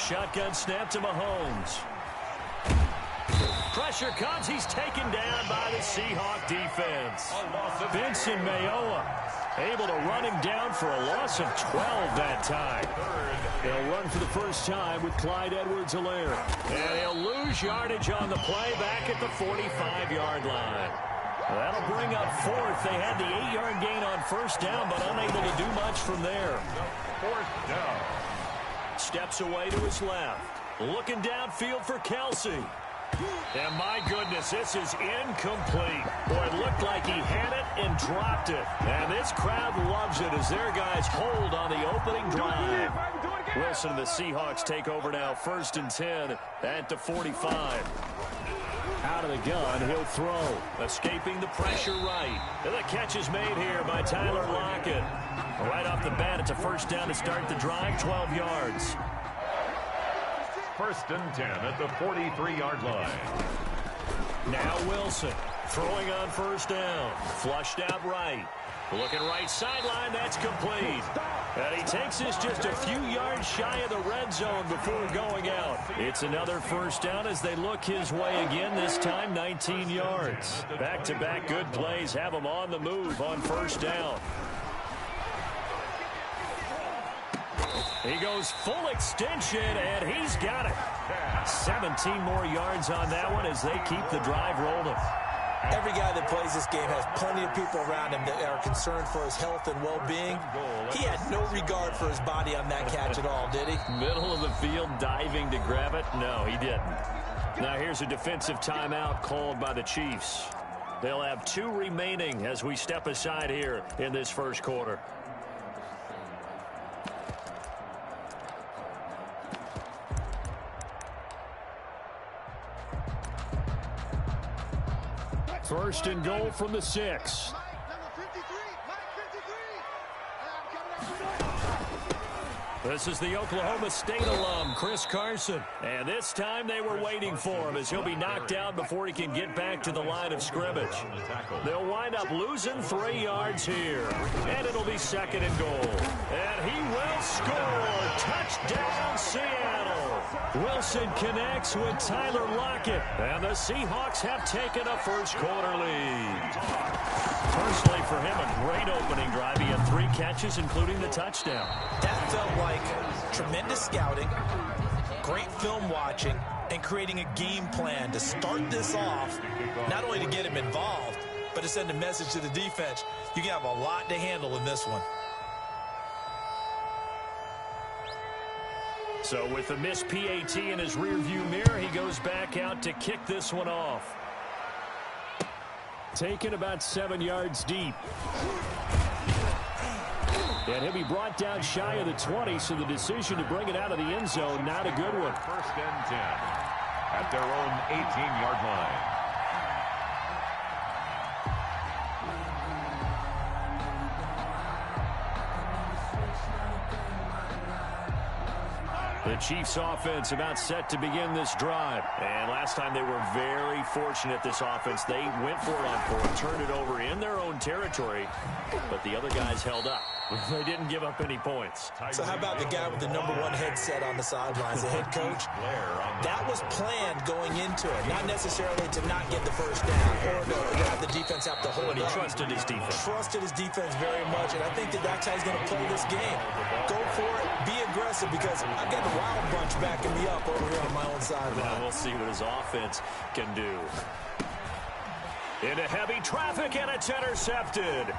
shotgun snap to Mahomes. Pressure comes. He's taken down by the Seahawk defense. Vincent Mayoa able to run him down for a loss of 12 that time. They'll run for the first time with Clyde Edwards-Helaire. And he'll lose yardage on the play back at the 45-yard line. That'll bring up fourth. They had the 8-yard gain on first down, but unable to do much from there. Fourth down. Steps away to his left. Looking downfield for Kelsey. And my goodness, this is incomplete. Boy, it looked like he had it and dropped it. And this crowd loves it as their guys hold on the opening drive. Wilson and the Seahawks take over now, 1st and 10 at the 45. Out of the gun, he'll throw. Escaping the pressure right. And the catch is made here by Tyler Lockett. Right off the bat, it's a first down to start the drive, 12 yards. 1st and 10 at the 43-yard line. Now Wilson throwing on first down. Flushed out right. Looking right sideline, that's complete. And he takes this just a few yards shy of the red zone before going out. It's another first down as they look his way again, this time 19 yards. Back-to-back good plays have him on the move on first down. He goes full extension, and he's got it. 17 more yards on that one as they keep the drive rolling. Every guy that plays this game has plenty of people around him that are concerned for his health and well-being. He had no regard for his body on that catch at all, did he? Middle of the field, diving to grab it. No, he didn't. Now here's a defensive timeout called by the Chiefs. They'll have 2 remaining as we step aside here in this first quarter. First and goal from the 6. This is the Oklahoma State alum, Chris Carson. And this time they were waiting for him as he'll be knocked down before he can get back to the line of scrimmage. They'll wind up losing 3 yards here. And it'll be 2nd and goal. And he will score. Touchdown, Seattle. Wilson connects with Tyler Lockett. And the Seahawks have taken a first quarter lead. Personally, for him, a great opening drive. He had 3 catches, including the touchdown. That felt like tremendous scouting, great film watching, and creating a game plan to start this off, not only to get him involved, but to send a message to the defense. You can have a lot to handle in this one. So with the missed PAT in his rearview mirror, he goes back out to kick this one off. Taken about 7 yards deep. And he'll be brought down shy of the 20, so the decision to bring it out of the end zone, not a good one. 1st and 10 at their own 18-yard line. The Chiefs offense about set to begin this drive. And last time they were very fortunate, this offense. They went for it on 4th, turned it over in their own territory, but the other guys held up. They didn't give up any points. So how about the guy with the #1 headset on the sidelines, the head coach? That was planned going into it, not necessarily to not get the first down or to have the defense have to hold But he up. trusted his defense. Trusted his defense very much, and I think that's how he's going to play this game. Go for it, be aggressive, because I've got the Wild Bunch backing me up over here on my own sideline. Now we'll see what his offense can do. Into heavy traffic, and it's intercepted.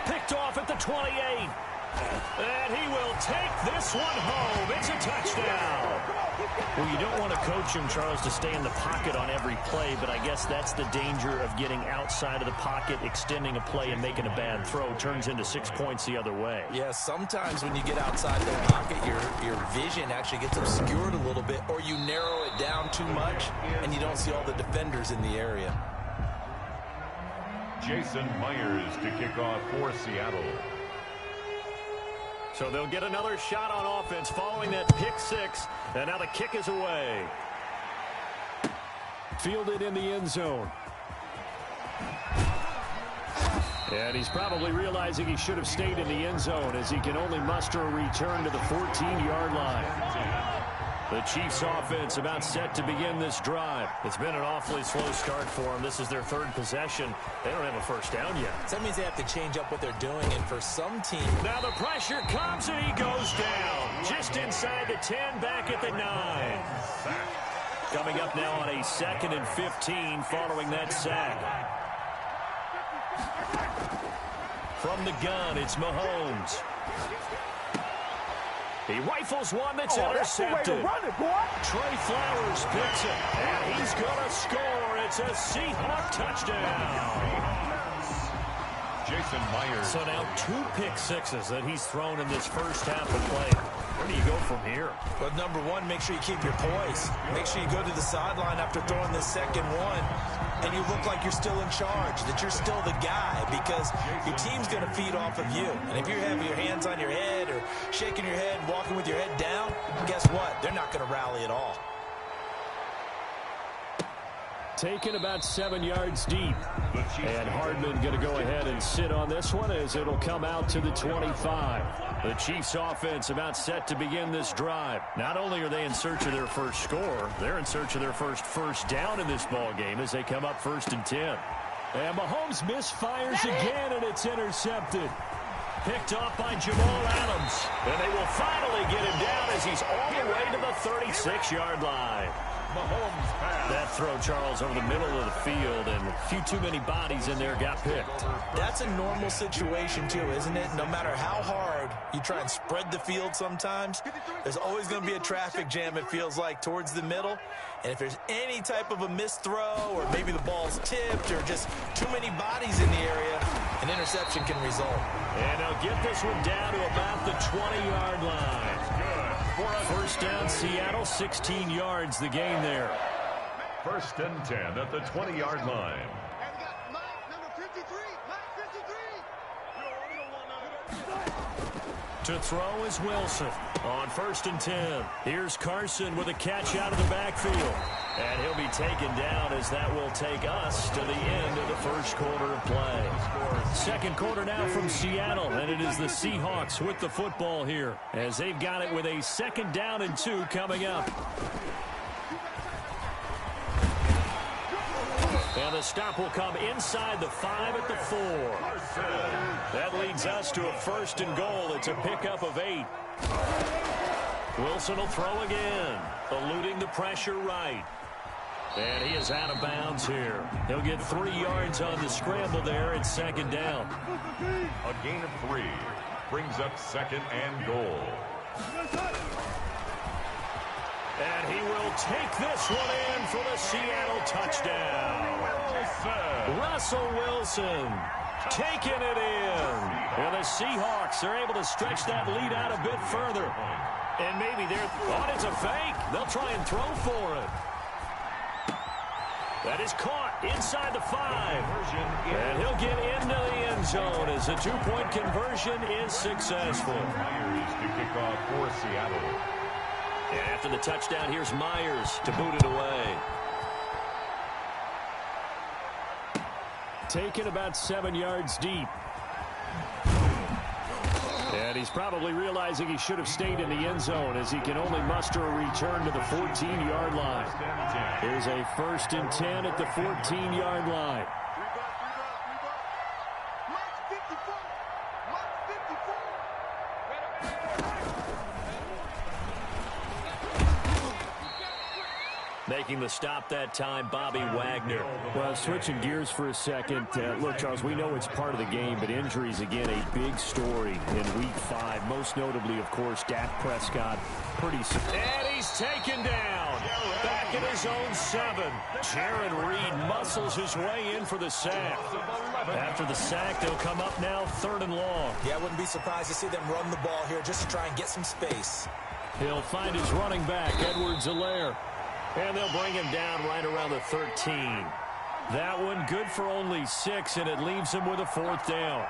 Picked off at the 28. And he will take this one home. It's a touchdown. Well, you don't want to coach him, Charles, to stay in the pocket on every play, but I guess that's the danger of getting outside of the pocket, extending a play, and making a bad throw. Turns into 6 points the other way. Yeah, sometimes when you get outside the pocket, your vision actually gets obscured a little bit, or you narrow it down too much, and you don't see all the defenders in the area. Jason Myers to kick off for Seattle. So they'll get another shot on offense following that pick 6, and now the kick is away. Fielded in the end zone. And he's probably realizing he should have stayed in the end zone as he can only muster a return to the 14-yard line. The Chiefs offense about set to begin this drive. It's been an awfully slow start for them. This is their third possession. They don't have a first down yet. So that means they have to change up what they're doing, and for some teams... Now the pressure comes, and he goes down. Just inside the 10, back at the 9. Coming up now on a 2nd and 15 following that sack. From the gun, it's Mahomes. He rifles one that's intercepted. Trey Flowers picks it, and he's going to score. It's a Seahawk touchdown. Jason Myers. So now 2 pick sixes that he's thrown in this first half of play. Where do you go from here? Well, number one, make sure you keep your poise. Make sure you go to the sideline after throwing this second one, and you look like you're still in charge, that you're still the guy, because your team's going to feed off of you. And if you have your hands on your head or shaking your head and walking with your head down, guess what? They're not going to rally at all. Taken about 7 yards deep. And Hardman going to go ahead and sit on this one as it'll come out to the 25. The Chiefs offense about set to begin this drive. Not only are they in search of their first score, they're in search of their first down in this ball game as they come up 1st and 10. And Mahomes misfires again, and it's intercepted. Picked off by Jamal Adams. And they will finally get him down as he's all the way to the 36-yard line. Mahomes pass. That throw, Charles, over the middle of the field, and a few too many bodies in there got picked. That's a normal situation, too, isn't it? No matter how hard you try and spread the field sometimes, there's always going to be a traffic jam, it feels like, towards the middle. And if there's any type of a missed throw, or maybe the ball's tipped, or just too many bodies in the area, an interception can result. And they'll get this one down to about the 20-yard line. First down, Seattle, 16 yards the gain there. 1st and 10 at the 20-yard line. To throw is Wilson on 1st and 10. Here's Carson with a catch out of the backfield. And he'll be taken down as that will take us to the end of the first quarter of play. Second quarter now from Seattle, and it is the Seahawks with the football here as they've got it with a 2nd down and 2 coming up. And the stop will come inside the 5 at the 4. That leads us to a 1st and goal. It's a pickup of 8. Wilson will throw again, eluding the pressure right. And he is out of bounds here. He'll get 3 yards on the scramble there. It's 2nd down. A gain of 3 brings up 2nd and goal. And he will take this one in for the Seattle touchdown. Russell Wilson taking it in. And the Seahawks are able to stretch that lead out a bit further. And maybe they're thought it's a fake. They'll try and throw for it. That is caught inside the 5. And he'll get into the end zone as the 2-point conversion is successful. Myers to kick off for Seattle. And after the touchdown, here's Myers to boot it away. Taken about 7 yards deep. And he's probably realizing he should have stayed in the end zone as he can only muster a return to the 14-yard line. Here's a 1st and 10 at the 14-yard line. Making the stop that time, Bobby Wagner. Well, switching gears for a second. Look, Charles, we know it's part of the game, but injuries, again, a big story in Week 5. Most notably, of course, Dak Prescott. And he's taken down. Back in his own 7. Jaron Reed muscles his way in for the sack. After the sack, they'll come up now 3rd and long. Yeah, I wouldn't be surprised to see them run the ball here just to try and get some space. He'll find his running back, Edwards-Helaire. And they'll bring him down right around the 13. That one good for only 6, and it leaves him with a 4th down.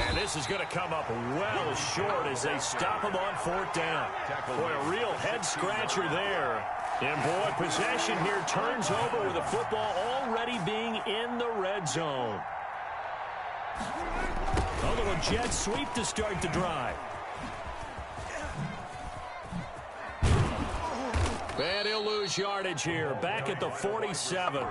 And this is going to come up well short as they stop him on 4th down. Boy, a real head-scratcher there. And, boy, possession here turns over with the football already being in the red zone. A little jet sweep to start the drive. And he'll lose yardage here, back at the 47.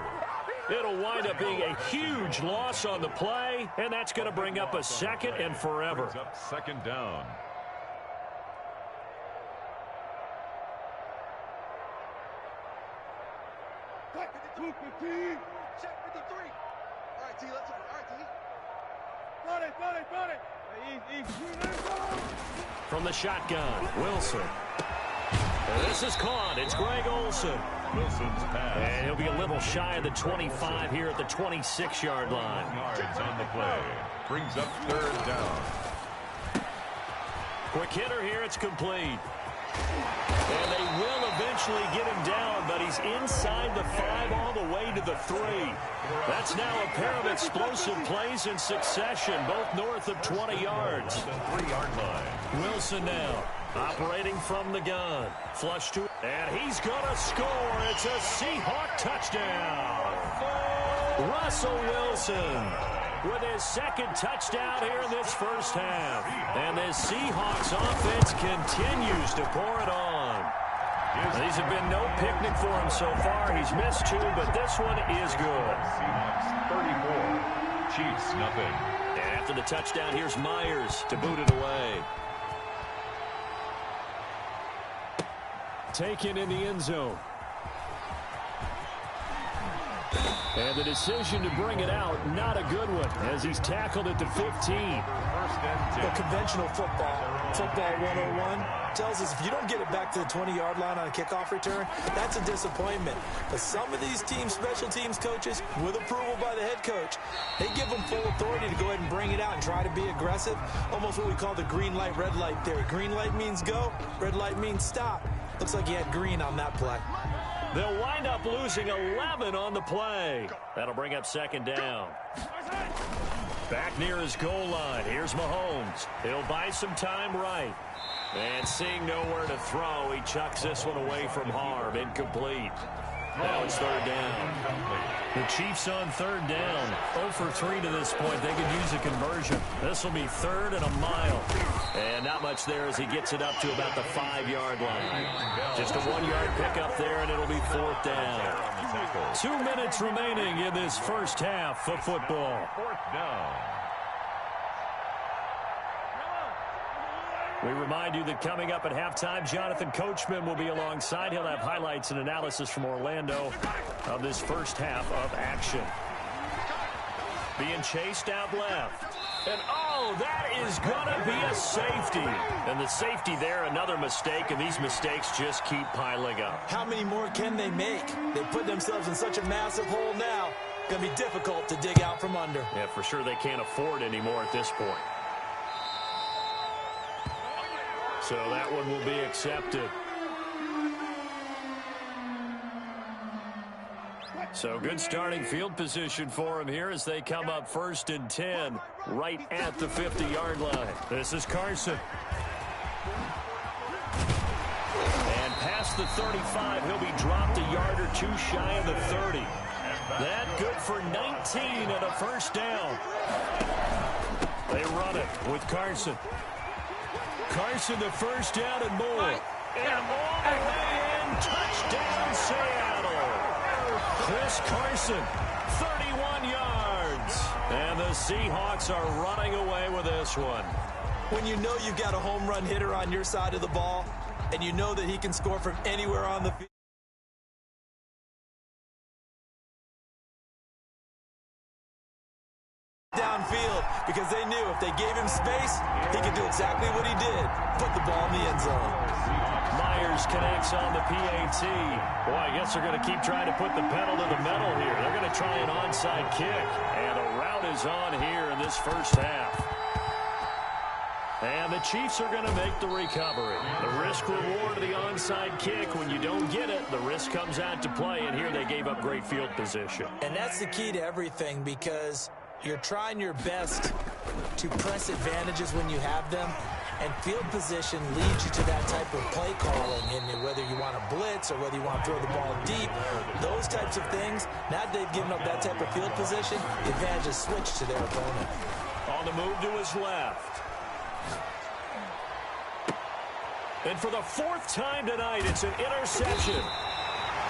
It'll wind up being a huge loss on the play, and that's going to bring up a second and forever. Brings up second down. Check 53. All right, T, let's go. All right, T. From the shotgun, Wilson. And this is caught. It's Greg Olsen. Wilson's pass. And he'll be a little shy of the 25 here at the 26-yard line. Yards on the play. Brings up third down. Quick hitter here. It's complete. And they will eventually get him down, but he's inside the 5 all the way to the 3. That's now a pair of explosive plays in succession, both north of 20 yards. The 3-yard line. Wilson now operating from the gun. Flush to, and he's going to score. It's a Seahawk touchdown. Russell Wilson with his second touchdown here in this first half. And this Seahawks offense continues to pour it on. These have been no picnic for him so far. He's missed 2, but this one is good. Seahawks 34, Chiefs nothing. And after the touchdown, here's Myers to boot it away. Taken in the end zone. And the decision to bring it out, not a good one, as he's tackled at the 15. Well, conventional football 101, tells us if you don't get it back to the 20-yard line on a kickoff return, that's a disappointment. But some of these team special teams coaches, with approval by the head coach, they give them full authority to go ahead and bring it out and try to be aggressive, almost what we call the green light, red light theory. Green light means go, red light means stop. Looks like he had green on that play. They'll wind up losing 11 on the play. That'll bring up second down. Back near his goal line. Here's Mahomes. He'll buy some time right. And seeing nowhere to throw, he chucks this one away from harm. Incomplete. Now it's third down. The Chiefs on third down. 0 for 3 to this point. They could use a conversion. This will be third and a mile. And not much there as he gets it up to about the 5-yard line. Just a 1-yard pickup there, and it'll be fourth down. 2 minutes remaining in this first half of football. Fourth down. We remind you that coming up at halftime, Jonathan Coachman will be alongside. He'll have highlights and analysis from Orlando of this first half of action. Being chased out left. And, oh, that is going to be a safety. And the safety there, another mistake, and these mistakes just keep piling up. How many more can they make? They put themselves in such a massive hole now. Going to be difficult to dig out from under. Yeah, for sure they can't afford anymore at this point. So that one will be accepted. So good starting field position for him here as they come up 1st and 10 right at the 50-yard line. This is Carson. And past the 35, he'll be dropped a yard or 2 shy of the 30. That good for 19 and a first down. They run it with Carson. Carson the first down and more. And all the way in, touchdown Seattle. Chris Carson, 31 yards. And the Seahawks are running away with this one. When you know you've got a home run hitter on your side of the ball, and you know that he can score from anywhere on the field. Downfield, because they knew if they gave him space, he could do exactly what he did, put the ball in the end zone. Myers connects on the PAT. Boy, I guess they're going to keep trying to put the pedal to the metal here. They're going to try an onside kick, and a route is on here in this first half. And the Chiefs are going to make the recovery. The risk-reward of the onside kick, when you don't get it, the risk comes out to play, and here they gave up great field position. And that's the key to everything, because you're trying your best to press advantages when you have them, and field position leads you to that type of play calling, and whether you want to blitz or whether you want to throw the ball deep, those types of things, now that they've given up that type of field position, the advantage is switched to their opponent. On the move to his left. And for the fourth time tonight, it's an interception.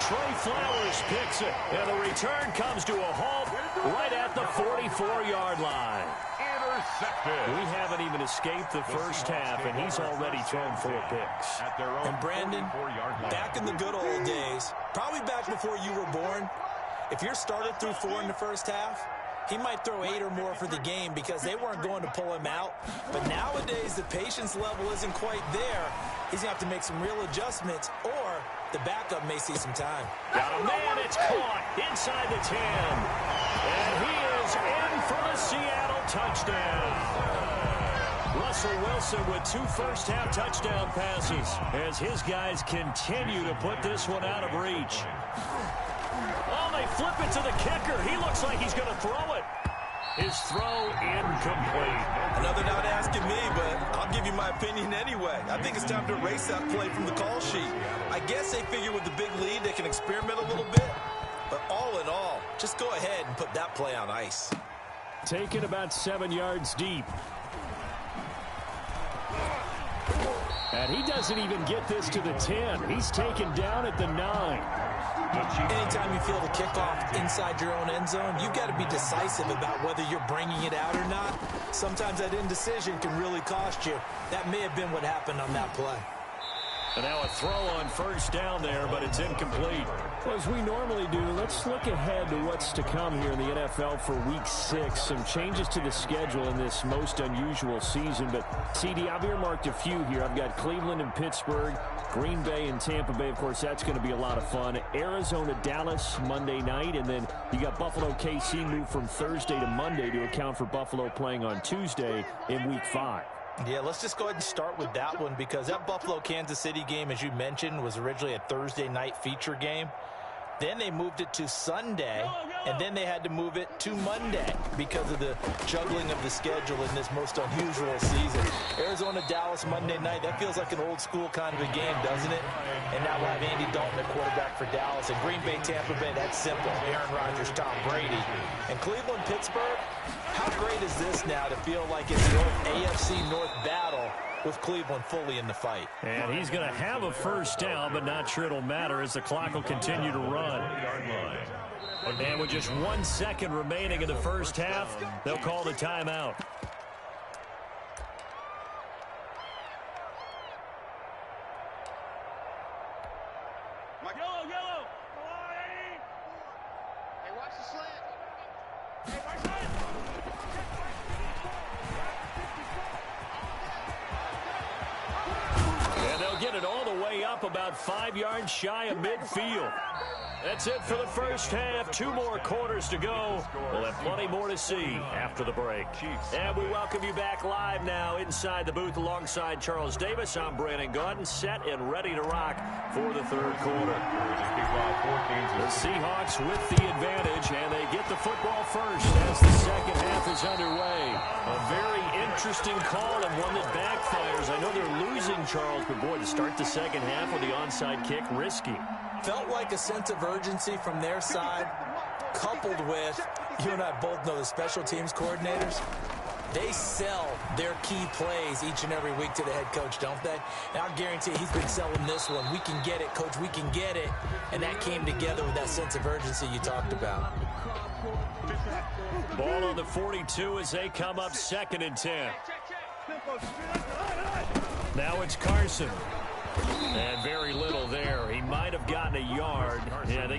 Trey Flowers picks it, and the return comes to a halt right at the 44-yard line. Intercepted. We haven't even escaped the first half, and he's already thrown 4 picks. At their own And Brandon, 44-yard line. back in the good old days, probably back before you were born, if your starter threw 4 in the first half, he might throw 8 or more for the game because they weren't going to pull him out. But nowadays, the patience level isn't quite there. He's going to have to make some real adjustments, or the backup may see some time. Got a man, it's caught inside the 10. And he is in for the Seattle touchdown. Russell Wilson with 2 first-half touchdown passes as his guys continue to put this one out of reach. Oh, they flip it to the kicker. He looks like he's going to throw it. His throw incomplete. Another not asking me, but I'll give you my opinion anyway. I think it's time to erase that play from the call sheet. I guess they figure with the big lead they can experiment a little bit. But all in all, just go ahead and put that play on ice. Taken about 7 yards deep. And he doesn't even get this to the 10. He's taken down at the 9. Anytime you feel the kickoff inside your own end zone, you've got to be decisive about whether you're bringing it out or not. Sometimes that indecision can really cost you. That may have been what happened on that play. And now a throw on first down there, but it's incomplete. Well, as we normally do, let's look ahead to what's to come here in the NFL for Week 6. Some changes to the schedule in this most unusual season. But, CD, I've earmarked a few here. I've got Cleveland and Pittsburgh, Green Bay and Tampa Bay. Of course, that's going to be a lot of fun. Arizona, Dallas, Monday night. And then you got Buffalo, KC moved from Thursday to Monday to account for Buffalo playing on Tuesday in Week 5. Yeah, let's just go ahead and start with that one because that Buffalo-Kansas City game, as you mentioned, was originally a Thursday night feature game. Then they moved it to Sunday, and then they had to move it to Monday because of the juggling of the schedule in this most unusual season. Arizona-Dallas Monday night, that feels like an old-school kind of a game, doesn't it? And now we'll have Andy Dalton at quarterback for Dallas. And Green Bay-Tampa Bay, that's simple. Aaron Rodgers, Tom Brady. And Cleveland-Pittsburgh, how great is this now to feel like it's the old AFC North battle with Cleveland fully in the fight? And he's going to have a first down, but not sure it'll matter as the clock will continue to run. And with just 1 second remaining in the first half, they'll call the timeout. Yellow. Hey, watch the slant. Hey, watch slant. And they'll get it all the way up about 5 yards shy of midfield. That's it for the first half. 2 more quarters to go. We'll have plenty more to see after the break. And we welcome you back live now inside the booth alongside Charles Davis. I'm Brandon Gaudin, set and ready to rock for the third quarter. The Seahawks with the advantage, and they get the football first as the second half is underway. A very interesting call and one that backfires. I know they're losing, Charles, but boy, to start the second half with the onside kick, risky. Felt like a sense of urgency from their side, coupled with, you and I both know the special teams coordinators, they sell their key plays each and every week to the head coach, don't they? And I guarantee he's been selling this one. We can get it, coach, we can get it. And that came together with that sense of urgency you talked about. Ball on the 42 as they come up 2nd and 10. Now it's Carson. And very little there. He might have gotten a yard. Yeah, they